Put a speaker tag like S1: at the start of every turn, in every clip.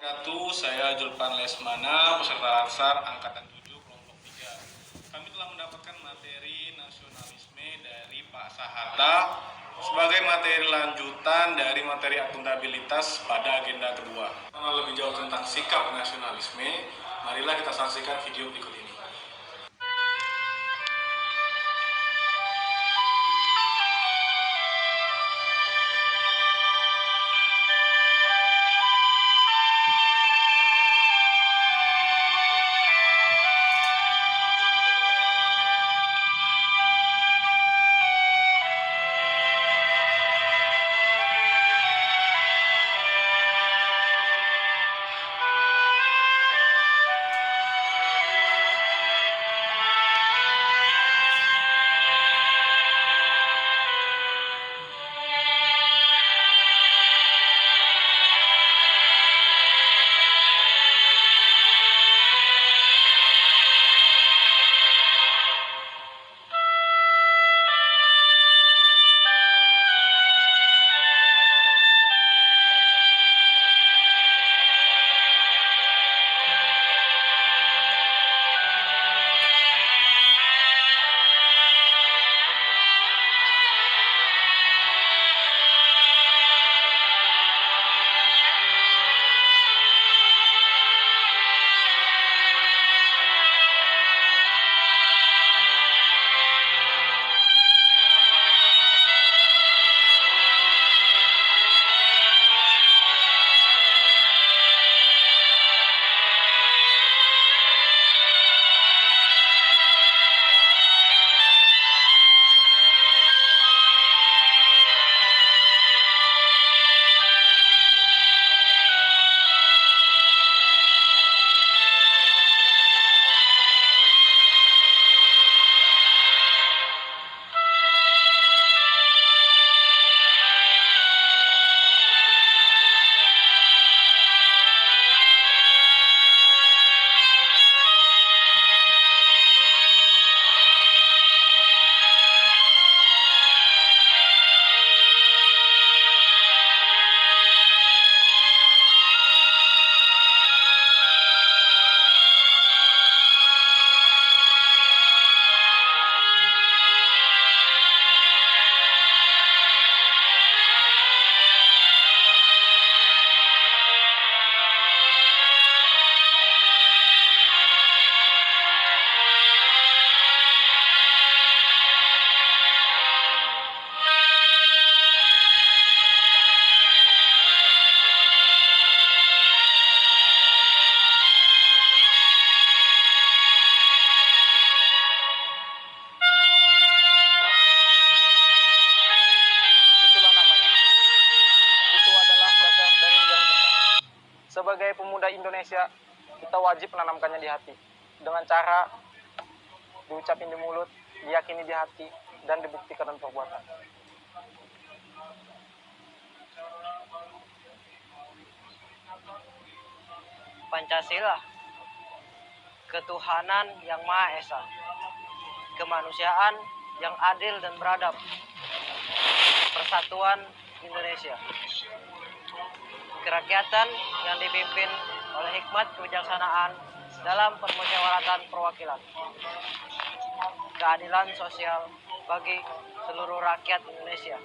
S1: Saya Julpan Lesmana, peserta Latsar Angkatan 7 Kelompok 3. Kami telah mendapatkan materi nasionalisme dari Pak Sahata sebagai materi lanjutan dari materi akuntabilitas pada agenda kedua. Karena lebih jauh tentang sikap nasionalisme, marilah kita saksikan video berikut ini.
S2: Sebagai pemuda Indonesia, kita wajib menanamkannya di hati dengan cara diucapin di mulut, diyakini di hati, dan dibuktikan dengan perbuatan.
S3: Pancasila, ketuhanan yang Maha Esa, kemanusiaan yang adil dan beradab, persatuan Indonesia, kerakyatan yang dipimpin oleh hikmat kebijaksanaan dalam permusyawaratan perwakilan, keadilan sosial bagi seluruh rakyat Indonesia.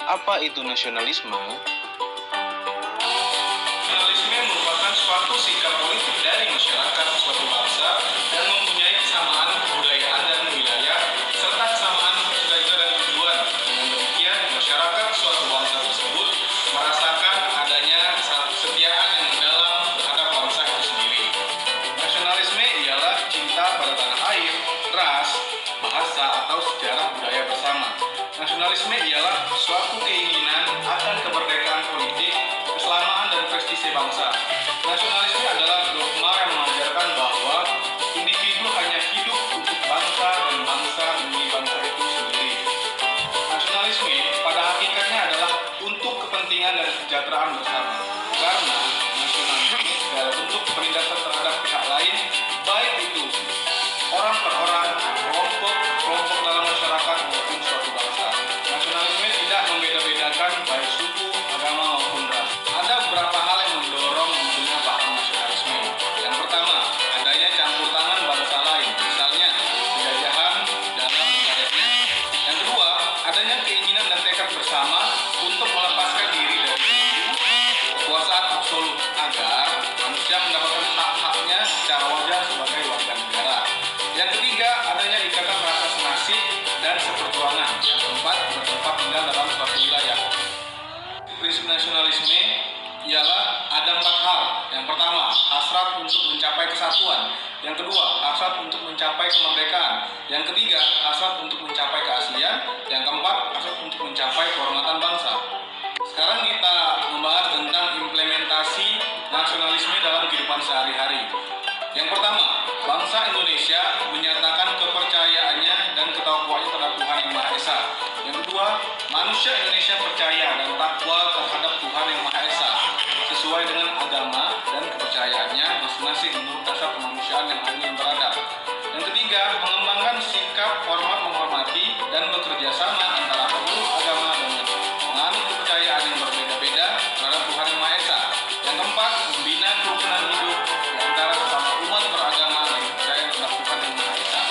S4: Apa itu nasionalisme?
S1: Nasionalisme merupakan suatu sikap politik dari masyarakat suatu bangsa dan mempunyai kesamaan kebudayaan dan wilayah serta kesamaan cita-cita dan tujuan. Dengan demikian, masyarakat suatu bangsa tersebut merasakan adanya kesetiaan yang mendalam terhadap bangsa itu sendiri. Nasionalisme ialah cinta pada tanah air, ras, bahasa, atau sejarah budaya bersama. Nasionalisme ialah suatu keinginan akan kemerdekaan politik, keselamatan dan prestise bangsa. Nasionalisme adalah dogma yang mengajarkan bahwa individu hanya hidup untuk bangsa dan bangsa demi bangsa itu sendiri. Nasionalisme kesejahteraan bersama. Karena nasionalisme segala bentuk penindasan terhadap pihak lain, baik itu orang per orang, kelompok dalam masyarakat maupun suatu bangsa. Nasionalisme tidak membeda-bedakan baik suku, agama maupun ras. Ada beberapa hal yang mendorong munculnya paham nasionalisme. Yang pertama, adanya campur tangan bangsa lain, misalnya penjajahan dalam wilayahnya. Yang kedua, adanya keinginan dan tekad bersama untuk melepaskan diri dari kekuasaan absolut agar manusia mendapatkan hak-haknya secara wajar sebagai warga negara. Yang ketiga, adanya ikatan rasa senasib dan seperjuangan. Yang keempat, bertempat tinggal dalam suatu wilayah. Prinsip nasionalisme ialah ada 4 hal. Yang pertama, hasrat untuk mencapai kesatuan. Yang kedua, hasrat untuk mencapai kemerdekaan. Yang ketiga, hasrat untuk mencapai keaslian. Yang keempat, hasrat untuk mencapai kehormatan bangsa. Sekarang kita membahas tentang implementasi nasionalisme dalam kehidupan sehari-hari. Yang pertama, bangsa Indonesia menyatakan kepercayaannya dan ketakwaannya terhadap Tuhan Yang Maha Esa. Yang kedua, manusia Indonesia percaya dan takwa terhadap Tuhan Yang Maha Esa sesuai dengan agama dan kepercayaannya masing-masing menurut dasar kemanusiaan yang adil dan beradab. Yang ketiga, mengembangkan sikap hormat menghormati dan bekerja sama antara pemeluk agama dengan penganut kepercayaan yang berbeda-beda terhadap Tuhan Yang Maha Esa. Yang keempat, membina kerukunan hidup di antara sesama umat beragama dan kepercayaan terhadap Tuhan Yang Maha Esa.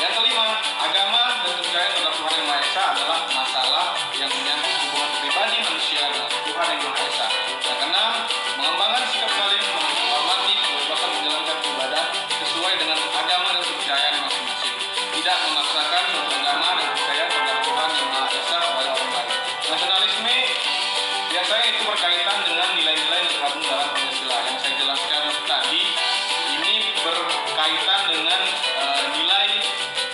S1: Yang kelima, agama dan kepercayaan terhadap Tuhan Yang Maha Esa adalah masalah yang menyangkut hubungan pribadi manusia dengan Tuhan Yang Maha Esa. Yang keenam, mengembangkan sikap saling menghormati kebebasan menjalankan ibadah sesuai dengan agama dan kepercayaan masing-masing. Tidak memaksakan suatu agama dan kepercayaan terhadap Tuhan Yang Maha Esa kepada orang lain. Nasionalisme biasanya itu berkaitan dengan nilai-nilai yang terkandung dalam Pancasila. Yang saya jelaskan tadi ini berkaitan dengan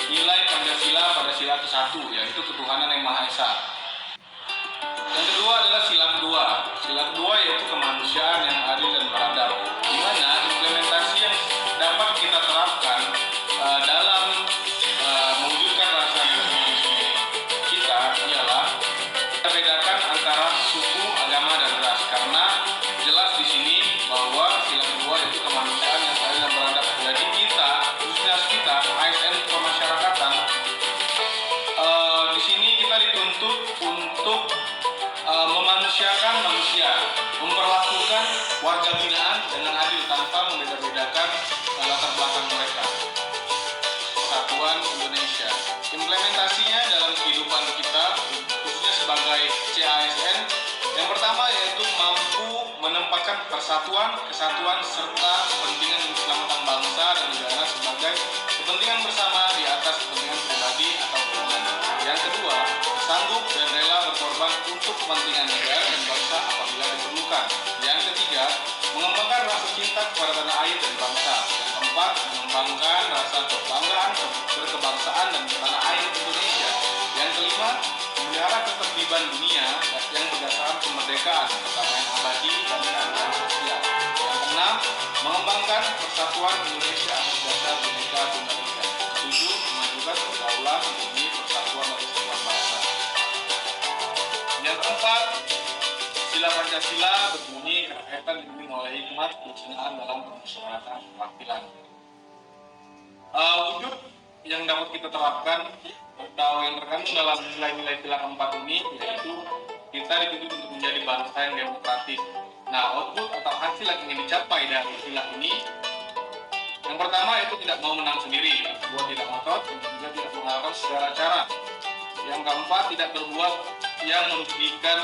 S1: nilai Pancasila pada sila ke-1, yaitu ketuhanan Yang Maha Esa. Yang kedua adalah sila kedua. Sila kedua yaitu kemanusiaan yang adil dan beradab, di mana implementasi yang dapat kita terapkan dalam mewujudkan rasa nasionalisme kita ialah kita bedakan antara suku, agama, dan ras. Karena jelas di sini bahwa sila kedua yaitu kemanusiaan yang adil dan beradab. Jadi kita, khususnya kita, ASN kemasyarakatan, di sini kita dituntut untuk memanusiakan manusia, memperlakukan warga binaan dengan adil tanpa membeda-bedakan latar belakang mereka. Persatuan Indonesia. Implementasinya dalam kehidupan kita, khususnya sebagai CASN, yang pertama yaitu mampu menempatkan persatuan, kesatuan, serta kepentingan dan keselamatan bangsa dan negara sebagai kepentingan bersama di atas kepentingan pribadi atau golongan. Yang kedua, sanggup dan rela berkorban untuk kepentingan negara dan bangsa apabila diperlukan. Yang ketiga, mengembangkan rasa cinta kepada tanah air dan bangsa. Yang keempat, mengembangkan rasa kebanggaan berkebangsaan dan tanah air Indonesia. Yang kelima, memelihara ketertiban dunia yang berdasarkan kemerdekaan, perdamaian abadi dan keadilan sosial. Yang keenam, mengembangkan persatuan Indonesia atas dasar Bhinneka Tunggal Ika. Ketujuh, memajukan pergaulan demi persatuan dan kesatuan bangsa. Yang keempat, sila Pancasila berbunyi kerakyatan dibimbing oleh hikmat kebersamaan dalam permusyawaratan perwakilan. Wujud yang dapat kita terapkan atau yang terkandung dalam nilai-nilai sila keempat ini yaitu kita dituntut untuk menjadi bangsa yang demokratis. Nah, output atau hasil yang ingin dicapai dari sila ini, yang pertama itu tidak mau menang sendiri, kedua tidak ngotot, dan juga tidak mengalahkan segala cara. Yang keempat, tidak berbuat yang merugikan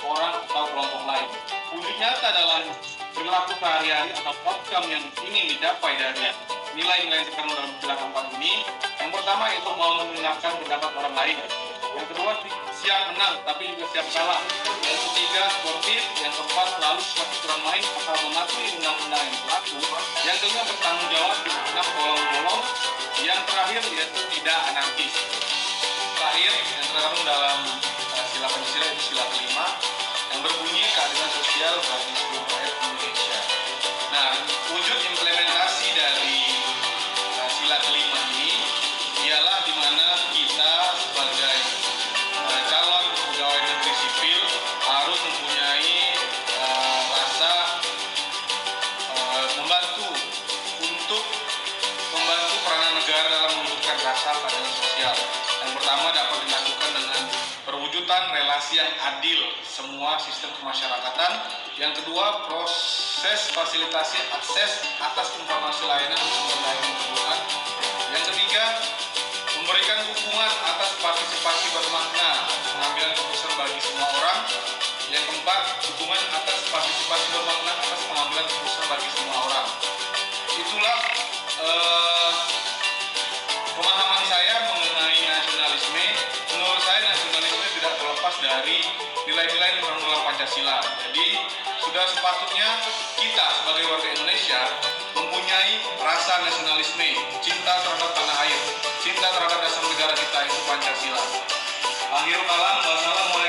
S1: orang atau kelompok lain. Wujud nyata dalam perilaku sehari-hari atau outcome yang ingin dicapai dari nilai-nilai yang terkandung dalam sila keempat ini, yang pertama itu mau mendengarkan pendapat orang lain. Yang kedua, siap menang tapi juga siap kalah. Yang ketiga, sportif. Yang keempat, selalu aturan main atau mematuhi undang-undang yang berlaku. Yang kelima, bertanggung jawab dengan bolong-bolong. Yang terakhir yaitu tidak anarkis. Terakhir yang terkandung dalam sila Pancasila itu sila kelima yang berbunyi keadilan sosial bagi seluruh rakyat Indonesia. Nah, wujud implementasi dari sila kelima ini ialah di mana kita sebagai calon pegawai negeri sipil harus mempunyai kelanjutan relasi yang adil semua sistem kemasyarakatan. Yang kedua, proses fasilitasi akses atas informasi layanan sumber daya kependudukan. Yang ketiga, memberikan dukungan atas partisipasi bermakna pengambilan keputusan bagi semua orang. Yang keempat, dukungan atas partisipasi bermakna atas pengambilan keputusan bagi semua orang. Itulah pemahaman saya mengenai nasionalisme. Menurut saya nasionalisme tidak terlepas dari nilai-nilai Undang-Undang Pancasila. Jadi sudah sepatutnya kita sebagai warga Indonesia mempunyai rasa nasionalisme, cinta terhadap tanah air, cinta terhadap dasar negara kita, itu Pancasila. Akhirul kalam, wassalamualaikum